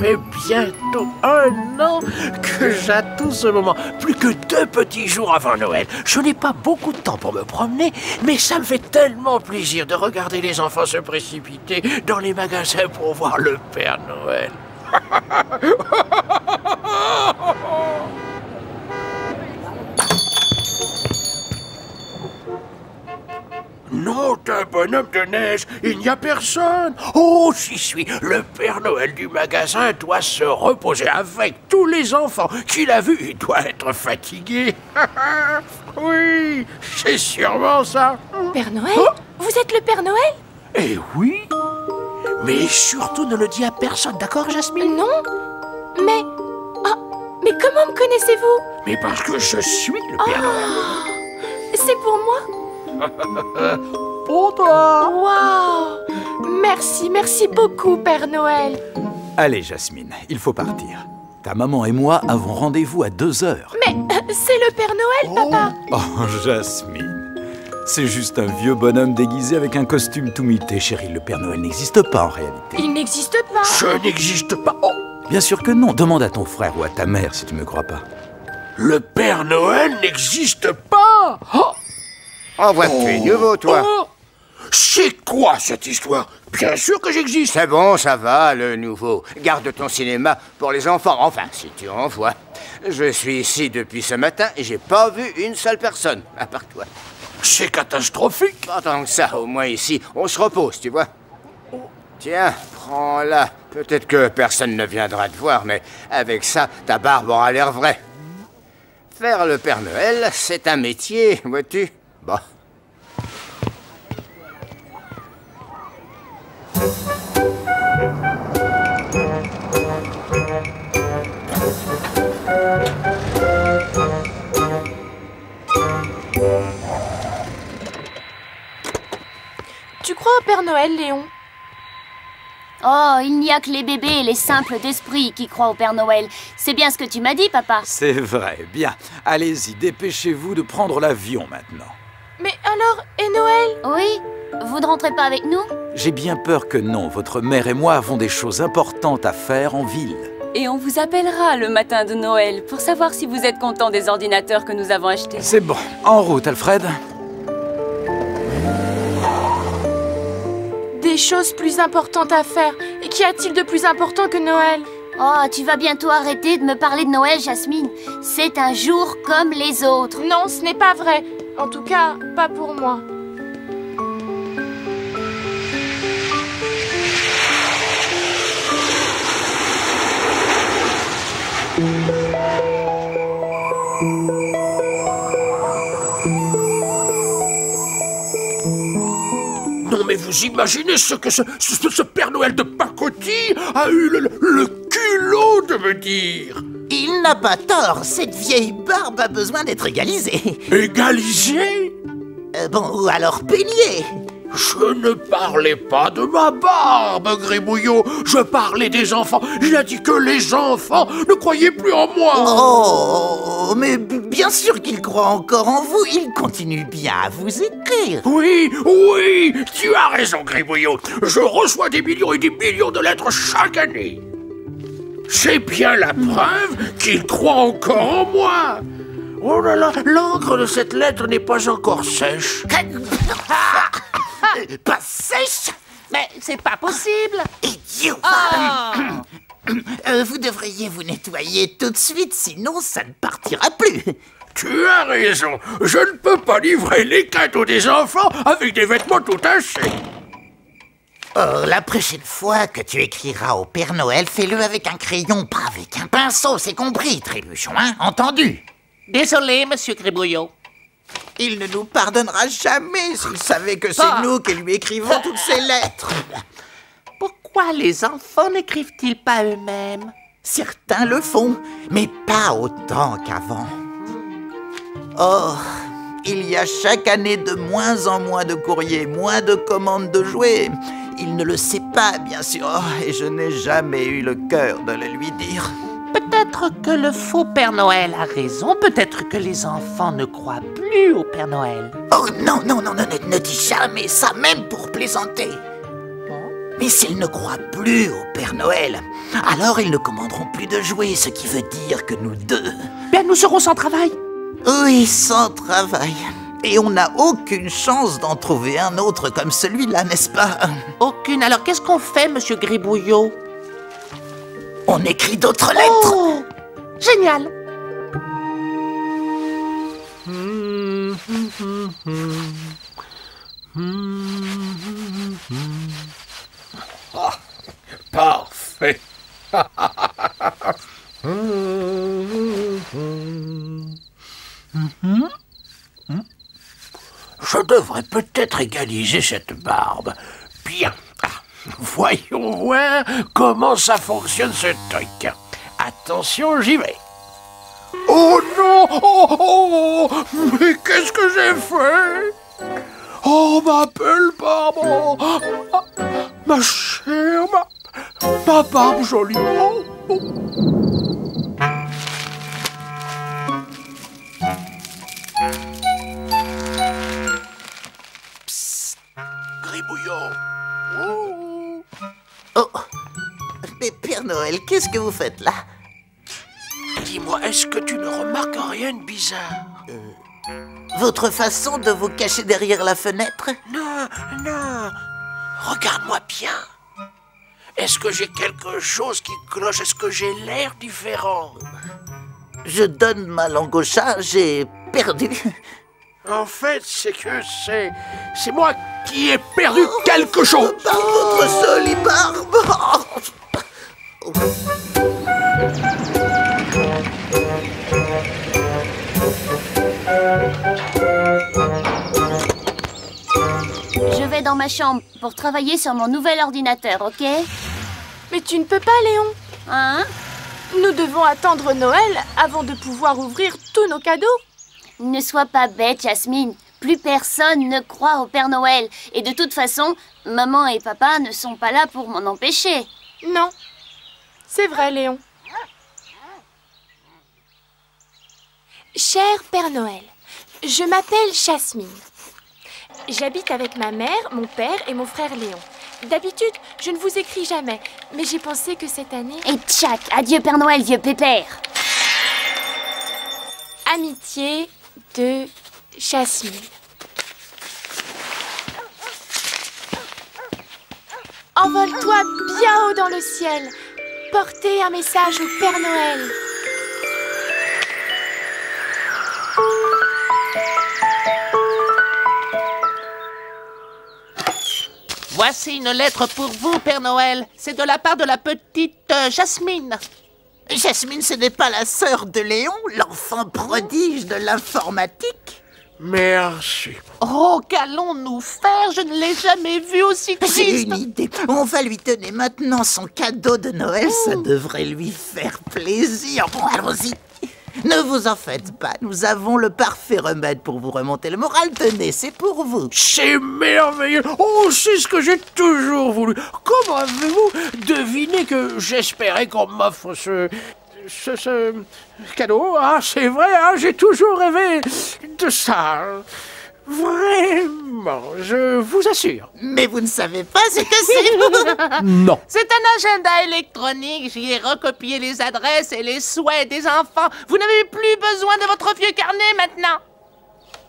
fait bientôt 1 an que j'attends ce moment. Plus que 2 petits jours avant Noël. Je n'ai pas beaucoup de temps pour me promener, mais ça me fait tellement plaisir de regarder les enfants se précipiter dans les magasins pour voir le Père Noël. Non, d'un bonhomme de neige, il n'y a personne. Oh, j'y suis. Le Père Noël du magasin doit se reposer avec tous les enfants qu'il a vus. Il doit être fatigué. Oui, c'est sûrement ça. Père Noël? Vous êtes le Père Noël? Eh oui. Mais surtout ne le dis à personne, d'accord, Jasmine? Non. Mais... Ah, mais comment me connaissez-vous? Mais parce que je suis le Père Noël. C'est pour moi? Pour toi. Waouh! Merci beaucoup, Père Noël. Allez, Jasmine, il faut partir. Ta maman et moi avons rendez-vous à 2 heures. Mais c'est le Père Noël, papa. Oh, Jasmine, c'est juste un vieux bonhomme déguisé avec un costume tout mité, chérie. Le Père Noël n'existe pas en réalité. Il n'existe pas. Je n'existe pas. Oh. Bien sûr que non. Demande à ton frère ou à ta mère si tu me crois pas. Le Père Noël n'existe pas. Oh. En vois-tu nouveau, toi? Oh. C'est quoi cette histoire? Bien sûr que j'existe. C'est bon, ça va, le nouveau. Garde ton cinéma pour les enfants, enfin, si tu en vois. Je suis ici depuis ce matin et j'ai pas vu une seule personne, à part toi. C'est catastrophique. Pas tant que ça, au moins ici, on se repose, tu vois. Tiens, prends-la. Peut-être que personne ne viendra te voir, mais avec ça, ta barbe aura l'air vraie. Faire le Père Noël, c'est un métier, vois-tu? Bon. Tu crois au Père Noël, Léon? Oh, il n'y a que les bébés et les simples d'esprit qui croient au Père Noël. C'est bien ce que tu m'as dit, papa. C'est vrai. Bien. Allez-y, dépêchez-vous de prendre l'avion maintenant. Mais alors, et Noël? Oui? Vous ne rentrez pas avec nous? J'ai bien peur que non. Votre mère et moi avons des choses importantes à faire en ville. Et on vous appellera le matin de Noël pour savoir si vous êtes content des ordinateurs que nous avons achetés. C'est bon. En route, Alfred. Des choses plus importantes à faire. Et qu'y a-t-il de plus important que Noël? Oh, tu vas bientôt arrêter de me parler de Noël, Jasmine. C'est un jour comme les autres. Non, ce n'est pas vrai. En tout cas, pas pour moi. Non mais vous imaginez ce que ce Père Noël de pacotille a eu le culot de me dire? Il n'a pas tort, cette vieille barbe a besoin d'être égalisée. Égalisée? Bon, ou alors peignée. Je ne parlais pas de ma barbe, Gribouillot. Je parlais des enfants. Il a dit que les enfants ne croyaient plus en moi. Oh, mais bien sûr qu'il croit encore en vous. Il continue bien à vous écrire. Oui, oui, tu as raison, Gribouillot. Je reçois des millions et des millions de lettres chaque année. C'est bien la preuve qu'il croit encore en moi. Oh là là, l'encre de cette lettre n'est pas encore sèche. Pas sèche? Mais c'est pas possible. Idiot. Vous devriez vous nettoyer tout de suite, sinon ça ne partira plus. Tu as raison. Je ne peux pas livrer les cadeaux des enfants avec des vêtements tout tachés. Oh, la prochaine fois que tu écriras au Père Noël, fais-le avec un crayon, pas avec un pinceau, c'est compris, Trébuchon, hein? Entendu? Désolé, monsieur Gribouillot. Il ne nous pardonnera jamais s'il savait que c'est nous qui lui écrivons toutes ces lettres. Pourquoi les enfants n'écrivent-ils pas eux-mêmes? Certains le font, mais pas autant qu'avant. Oh, il y a chaque année de moins en moins de courriers, moins de commandes de jouets. Il ne le sait pas, bien sûr, et je n'ai jamais eu le cœur de le lui dire. Peut-être que le faux Père Noël a raison, peut-être que les enfants ne croient plus au Père Noël. Oh non, ne dis jamais ça, même pour plaisanter. Mais s'ils ne croient plus au Père Noël, alors ils ne commanderont plus de jouets, ce qui veut dire que nous deux... Bien, nous serons sans travail. Oui, sans travail. Et on n'a aucune chance d'en trouver un autre comme celui-là, n'est-ce pas? Aucune. Alors, qu'est-ce qu'on fait, monsieur Gribouillot? On écrit d'autres lettres. Oh, génial. Ah, parfait. Je devrais peut-être égaliser cette barbe. Bien. Voyons voir comment ça fonctionne ce truc. Attention, j'y vais. Oh non! Oh! Mais qu'est-ce que j'ai fait? Oh, ma belle barbe! Oh, ma chère, ma barbe jolie! Oh, oh. Psst! Gribouillon! Oh. Oh, mais Père Noël, qu'est-ce que vous faites là? Dis-moi, est-ce que tu ne remarques rien de bizarre? Votre façon de vous cacher derrière la fenêtre? Non, non. Regarde-moi bien. Est-ce que j'ai quelque chose qui cloche? Est-ce que j'ai l'air différent? Je donne ma langue au chat, j'ai perdu. En fait, c'est moi qui ai perdu quelque chose. Par votre jolie barbe. Je vais dans ma chambre pour travailler sur mon nouvel ordinateur, ok? Mais tu ne peux pas, Léon. Hein? Nous devons attendre Noël avant de pouvoir ouvrir tous nos cadeaux. Ne sois pas bête, Jasmine. Plus personne ne croit au Père Noël. Et de toute façon, maman et papa ne sont pas là pour m'en empêcher. Non, c'est vrai, Léon. Cher Père Noël, je m'appelle Jasmine. J'habite avec ma mère, mon père et mon frère Léon. D'habitude, je ne vous écris jamais, mais j'ai pensé que cette année... Et tchac, adieu Père Noël, vieux pépère. Amitié de Jasmine. Envole-toi bien haut dans le ciel. Portez un message au Père Noël. Voici une lettre pour vous, Père Noël. C'est de la part de la petite Jasmine. Jasmine, ce n'est pas la sœur de Léon, l'enfant prodige de l'informatique? Merci. Oh, qu'allons-nous faire? Je ne l'ai jamais vue aussi triste. J'ai une idée. On va lui donner maintenant son cadeau de Noël. Ça devrait lui faire plaisir. Bon, allons-y. Ne vous en faites pas. Nous avons le parfait remède pour vous remonter le moral. Tenez, c'est pour vous. C'est merveilleux. Oh, c'est ce que j'ai toujours voulu. Comment avez-vous deviné que j'espérais qu'on m'offre ce cadeau? Ah, c'est vrai, hein, j'ai toujours rêvé de ça. Vraiment, je vous assure. Mais vous ne savez pas ce que c'est. Non. C'est un agenda électronique. J'y ai recopié les adresses et les souhaits des enfants. Vous n'avez plus besoin de votre vieux carnet maintenant.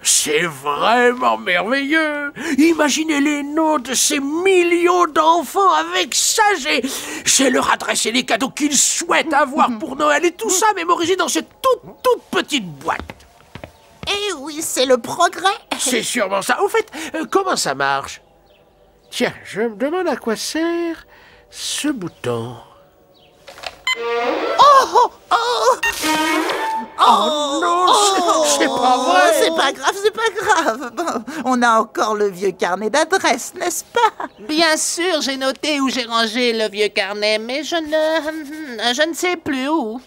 C'est vraiment merveilleux. Imaginez les noms de ces millions d'enfants avec ça. J'ai leur adressé les cadeaux qu'ils souhaitent avoir pour Noël et tout ça mémorisé dans cette toute petite boîte. Eh oui, c'est le progrès. C'est sûrement ça. Au fait, comment ça marche? Tiens, je me demande à quoi sert ce bouton. Oh, oh, Oh non, c'est pas vrai. C'est pas grave, c'est pas grave. Bon, on a encore le vieux carnet d'adresse, n'est-ce pas? Bien sûr, j'ai noté où j'ai rangé le vieux carnet, mais je ne sais plus où.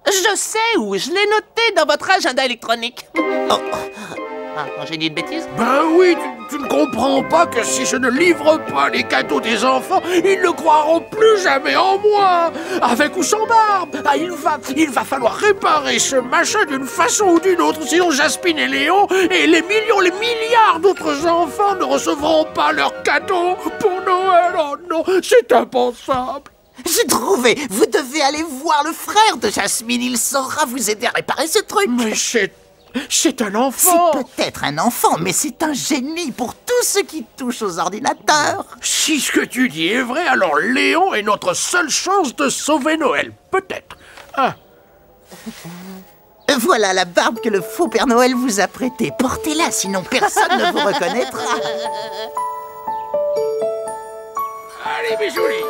Je sais où, je l'ai noté dans votre agenda électronique. Oh. Ah, j'ai dit une bêtise? Ben oui, tu ne comprends pas que si je ne livre pas les cadeaux des enfants, ils ne croiront plus jamais en moi. Avec ou sans barbe. Ah, il va falloir réparer ce machin d'une façon ou d'une autre, sinon Jasmine et Léon et les millions, les milliards d'autres enfants ne recevront pas leurs cadeaux pour Noël. Noël. Oh non, c'est impensable. J'ai trouvé. Vous devez aller voir le frère de Jasmine. Il saura vous aider à réparer ce truc. Mais c'est un enfant. C'est peut-être un enfant, mais c'est un génie pour tout ce qui touche aux ordinateurs. Si ce que tu dis est vrai, alors Léon est notre seule chance de sauver Noël. Peut-être. Ah. Voilà la barbe que le faux Père Noël vous a prêtée. Portez-la, sinon personne ne vous reconnaîtra. Allez, mes jolis.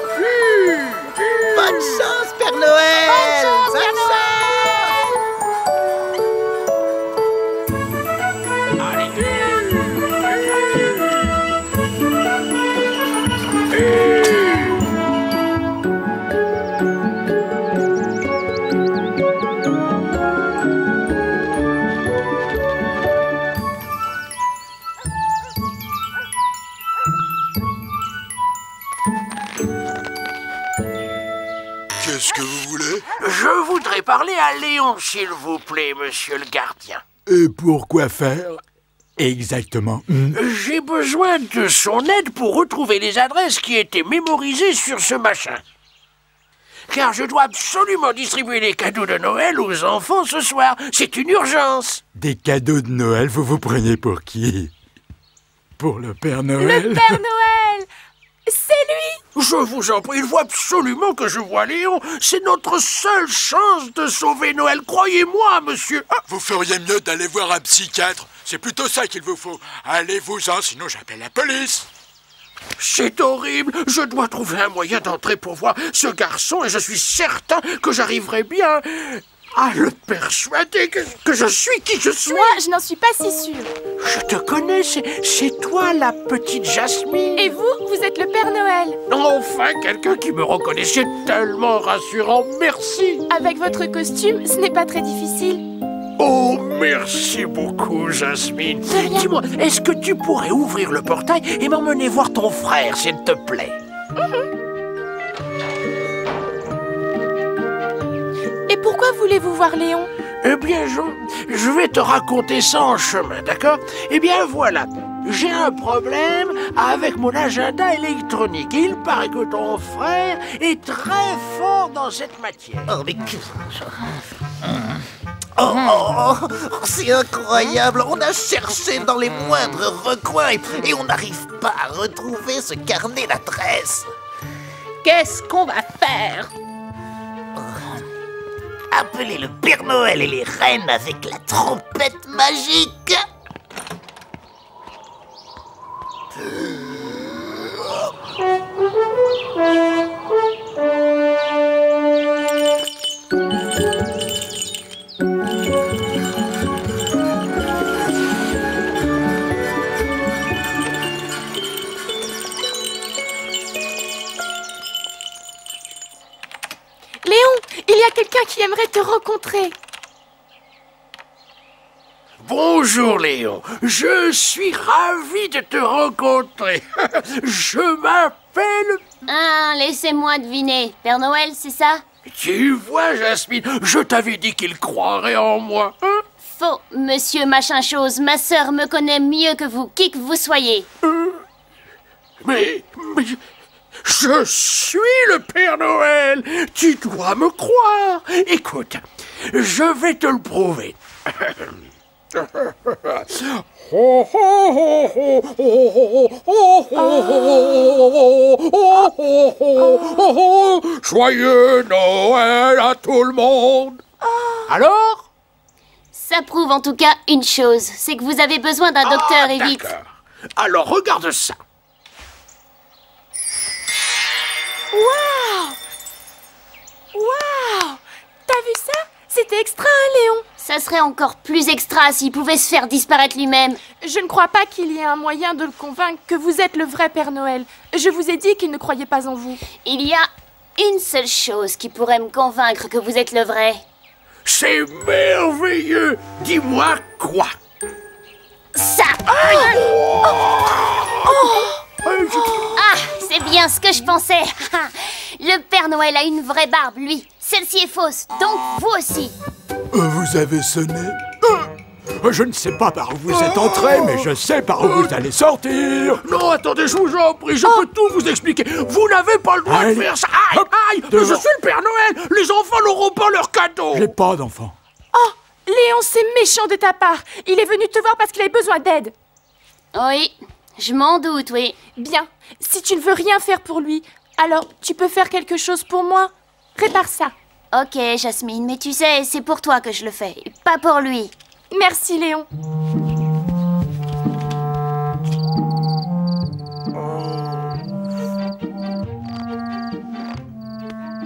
Bonne chance, Père Noël. Bonne chance, Père Noël. Qu'est-ce que vous voulez? Je voudrais parler à Léon, s'il vous plaît, monsieur le gardien. Et pourquoi faire exactement? J'ai besoin de son aide pour retrouver les adresses qui étaient mémorisées sur ce machin. Car je dois absolument distribuer les cadeaux de Noël aux enfants ce soir. C'est une urgence. Des cadeaux de Noël, vous vous prenez pour qui? Pour le Père Noël? Le Père Noël! C'est lui! Je vous en prie, il faut absolument que je voie Léon. C'est notre seule chance de sauver Noël. Croyez-moi, monsieur. Ah, Vous feriez mieux d'aller voir un psychiatre. C'est plutôt ça qu'il vous faut. Allez-vous-en, sinon j'appelle la police. c'est horrible. Je dois trouver un moyen d'entrer pour voir ce garçon et je suis certain que j'arriverai bien à le persuader que je suis qui je suis. Moi, je n'en suis pas si sûre. Je te connais, c'est toi la petite Jasmine. Et vous êtes le Père Noël. Enfin, quelqu'un qui me reconnaît, c'est tellement rassurant. Merci. Avec votre costume, ce n'est pas très difficile. Oh, merci beaucoup, Jasmine. Dis-moi, est-ce que tu pourrais ouvrir le portail et m'emmener voir ton frère, s'il te plaît? Et pourquoi voulez-vous voir Léon? Eh bien, je vais te raconter ça en chemin, d'accord? Eh bien, voilà. J'ai un problème avec mon agenda électronique. Et il paraît que ton frère est très fort dans cette matière. Oh, mais que... Oh, c'est incroyable. On a cherché dans les moindres recoins et on n'arrive pas à retrouver ce carnet d'adresses. Qu'est-ce qu'on va faire? Appelez le Père Noël et les reines avec la trompette magique. Léon, il y a quelqu'un qui aimerait te rencontrer. Bonjour, Léon. Je suis ravi de te rencontrer. Je m'appelle... Ah, laissez-moi deviner. Père Noël, c'est ça? Tu vois, Jasmine, je t'avais dit qu'il croirait en moi. Hein? Faux, monsieur machin chose. Ma sœur me connaît mieux que vous, qui que vous soyez. Mais je suis le Père Noël. Tu dois me croire. Écoute, je vais te le prouver. Joyeux Noël à tout le monde. Alors? Ça prouve en tout cas une chose, c'est que vous avez besoin d'un docteur et vite. D'accord. Alors regarde ça. Waouh! Waouh! T'as vu ça? C'était extra, hein, Léon? Ça serait encore plus extra s'il pouvait se faire disparaître lui-même. Je ne crois pas qu'il y ait un moyen de le convaincre que vous êtes le vrai Père Noël. Je vous ai dit qu'il ne croyait pas en vous. Il y a une seule chose qui pourrait me convaincre que vous êtes le vrai. C'est merveilleux. Dis-moi quoi? Ça! Ah, c'est bien ce que je pensais. Le Père Noël a une vraie barbe, lui. Celle-ci est fausse, donc vous aussi. Vous avez sonné? Je ne sais pas par où vous êtes entrés, mais je sais par où vous allez sortir. Non, attendez, je vous en prie, je peux tout vous expliquer. Vous n'avez pas le droit Allez. de faire ça. Aïe, Hop, aïe, devant. je suis le Père Noël. Les enfants n'auront pas leur cadeau. J'ai pas d'enfant. Oh, Léon, c'est méchant de ta part. Il est venu te voir parce qu'il avait besoin d'aide. Oui, je m'en doute, oui. Bien, si tu ne veux rien faire pour lui, alors tu peux faire quelque chose pour moi. Répare ça. Ok, Jasmine, mais tu sais, c'est pour toi que je le fais, pas pour lui. Merci, Léon.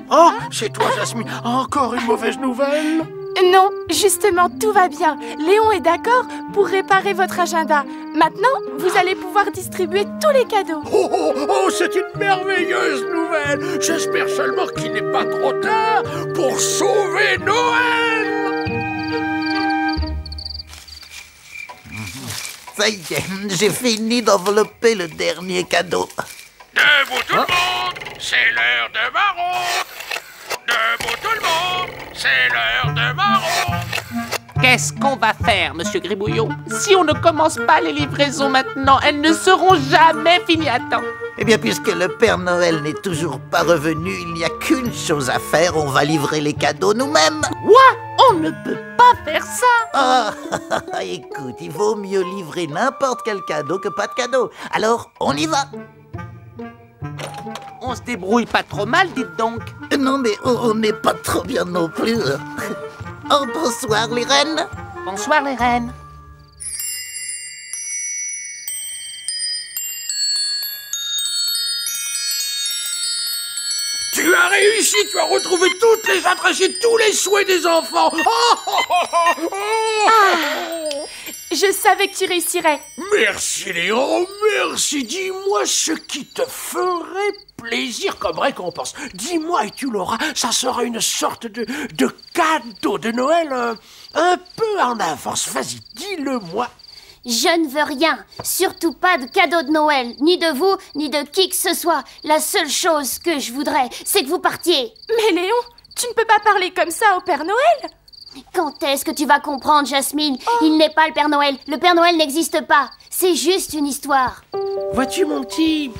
Oh, c'est toi, Jasmine. Encore une mauvaise nouvelle. Non, justement, tout va bien. Léon est d'accord pour réparer votre agenda. Maintenant, vous allez pouvoir distribuer tous les cadeaux. Oh, oh, oh, c'est une merveilleuse nouvelle. J'espère seulement qu'il n'est pas trop tard pour sauver Noël. Ça y est, j'ai fini d'envelopper le dernier cadeau. Debout tout le monde, c'est l'heure de ma ronde. Debout tout le monde, c'est l'heure de ma ronde. Qu'est-ce qu'on va faire, monsieur Gribouillot? Si on ne commence pas les livraisons maintenant, elles ne seront jamais finies à temps. Eh bien, puisque le Père Noël n'est toujours pas revenu, il n'y a qu'une chose à faire, on va livrer les cadeaux nous-mêmes. Quoi? On ne peut pas faire ça. Ah, écoute, il vaut mieux livrer n'importe quel cadeau que pas de cadeau. Alors, on y va. On se débrouille pas trop mal, dites donc. Non, mais on n'est pas trop bien non plus. Oh, bonsoir les reines. Bonsoir les reines. Tu as réussi, tu as retrouvé toutes les adresses et tous les souhaits des enfants. Oh, oh, oh, oh, oh. Je savais que tu réussirais. Merci Léon, merci. Dis-moi ce qui te ferait plaisir comme récompense. Dis-moi et tu l'auras. Ça sera une sorte de cadeau de Noël un peu en avance. Vas-y, dis-le-moi. Je ne veux rien, surtout pas de cadeau de Noël, ni de vous, ni de qui que ce soit. La seule chose que je voudrais, c'est que vous partiez. Mais Léon, tu ne peux pas parler comme ça au Père Noël. Quand est-ce que tu vas comprendre, Jasmine? Il n'est pas le Père Noël. Le Père Noël n'existe pas. C'est juste une histoire. Vois-tu mon petit,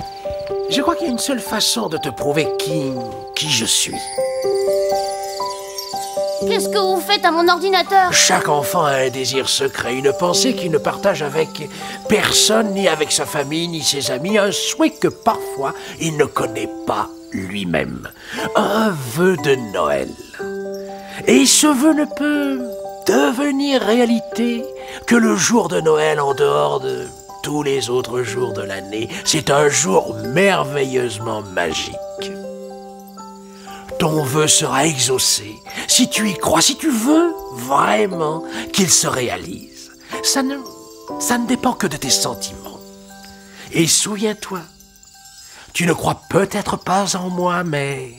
je crois qu'il y a une seule façon de te prouver qui je suis. Qu'est-ce que vous faites à mon ordinateur? Chaque enfant a un désir secret, une pensée qu'il ne partage avec personne, ni avec sa famille, ni ses amis, un souhait que parfois il ne connaît pas lui-même. Un vœu de Noël. Et ce vœu ne peut devenir réalité que le jour de Noël en dehors de tous les autres jours de l'année. C'est un jour merveilleusement magique. Ton vœu sera exaucé si tu y crois, si tu veux vraiment qu'il se réalise. Ça ne dépend que de tes sentiments. Et souviens-toi, tu ne crois peut-être pas en moi, mais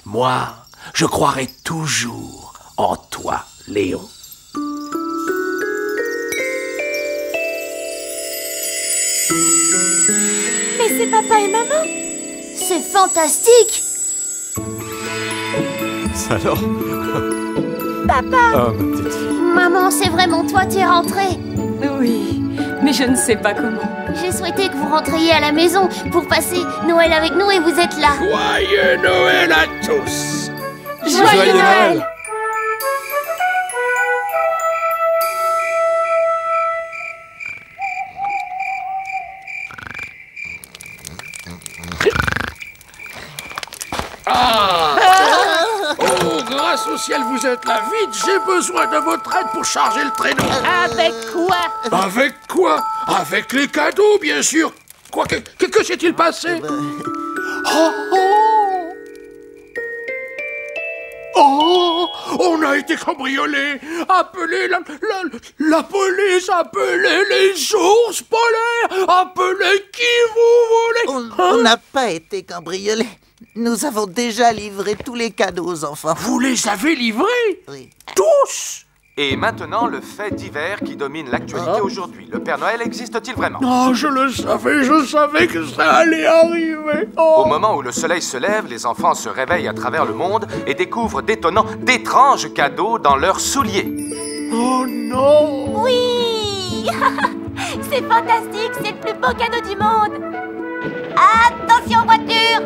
moi, je croirai toujours en toi, Léon. Mais c'est papa et maman. C'est fantastique. Alors? Papa. Oh, ma petite fille. Maman, c'est vraiment toi, tu es rentrée. Oui, mais je ne sais pas comment. J'ai souhaité que vous rentriez à la maison pour passer Noël avec nous et vous êtes là. Joyeux Noël à tous! Joyeux Noël. Oh, grâce au ciel, vous êtes là. Vite, j'ai besoin de votre aide pour charger le traîneau. Avec quoi? Avec quoi? Avec les cadeaux, bien sûr. Quoi que s'est-il passé? Oh, oh! Oh! On a été cambriolés. Appelez la police, appelez les ours polaires, appelez qui vous voulez. On n'a pas été cambriolés. Nous avons déjà livré tous les cadeaux aux enfants. Vous les avez livrés? Oui. Tous? Et maintenant, le fait divers qui domine l'actualité aujourd'hui. Le Père Noël existe-t-il vraiment? Oh, je savais que ça allait arriver. Oh. Au moment où le soleil se lève, les enfants se réveillent à travers le monde et découvrent d'étonnants, d'étranges cadeaux dans leurs souliers. Oh non! Oui! C'est fantastique, c'est le plus beau cadeau du monde! Attention voiture!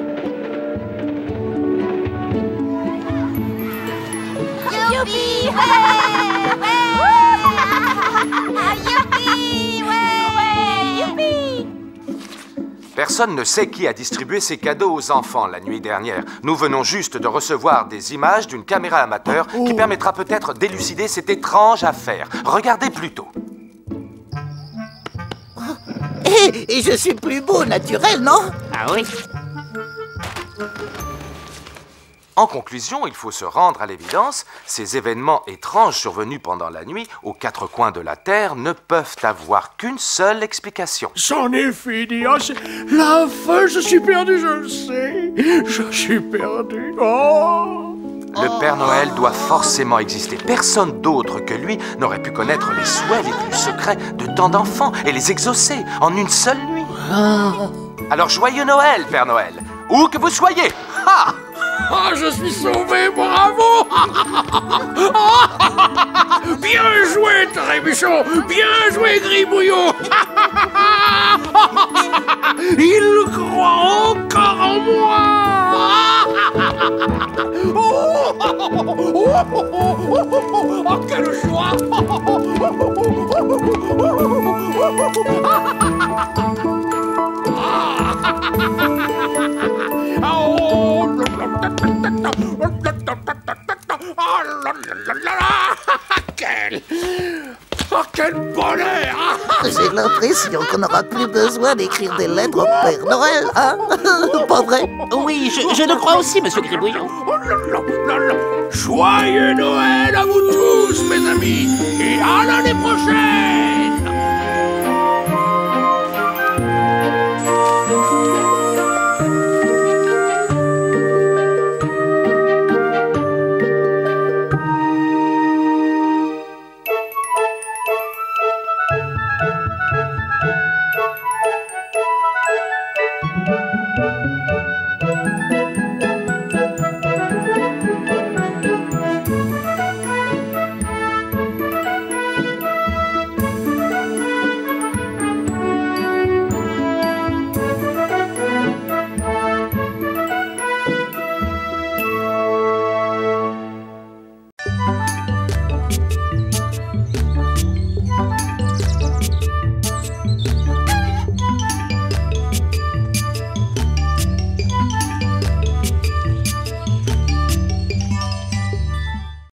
Youpi! Youpi! Ouais! Youpi! Personne ne sait qui a distribué ces cadeaux aux enfants la nuit dernière. Nous venons juste de recevoir des images d'une caméra amateur qui permettra peut-être d'élucider cette étrange affaire. Regardez plutôt. Et je suis plus beau naturel, non? Ah oui. En conclusion, il faut se rendre à l'évidence, ces événements étranges survenus pendant la nuit aux quatre coins de la Terre ne peuvent avoir qu'une seule explication. C'en est fini. Oh, c'est la fin, je suis perdu, je le sais. Je suis perdu. Oh! Le Père Noël doit forcément exister. Personne d'autre que lui n'aurait pu connaître les souhaits les plus secrets de tant d'enfants et les exaucer en une seule nuit. Alors joyeux Noël, Père Noël, où que vous soyez. Ha! Ah, je suis sauvé, bravo! Bien joué, Trébuchon! Bien joué, Gribouillon! Il croit encore en moi! Oh, quelle joie! Quel bonheur! J'ai l'impression qu'on n'aura plus besoin d'écrire des lettres au Père Noël, hein? Pas vrai? Oui, je le crois aussi, monsieur Gribouillon. Joyeux Noël à vous tous, mes amis, et à l'année prochaine!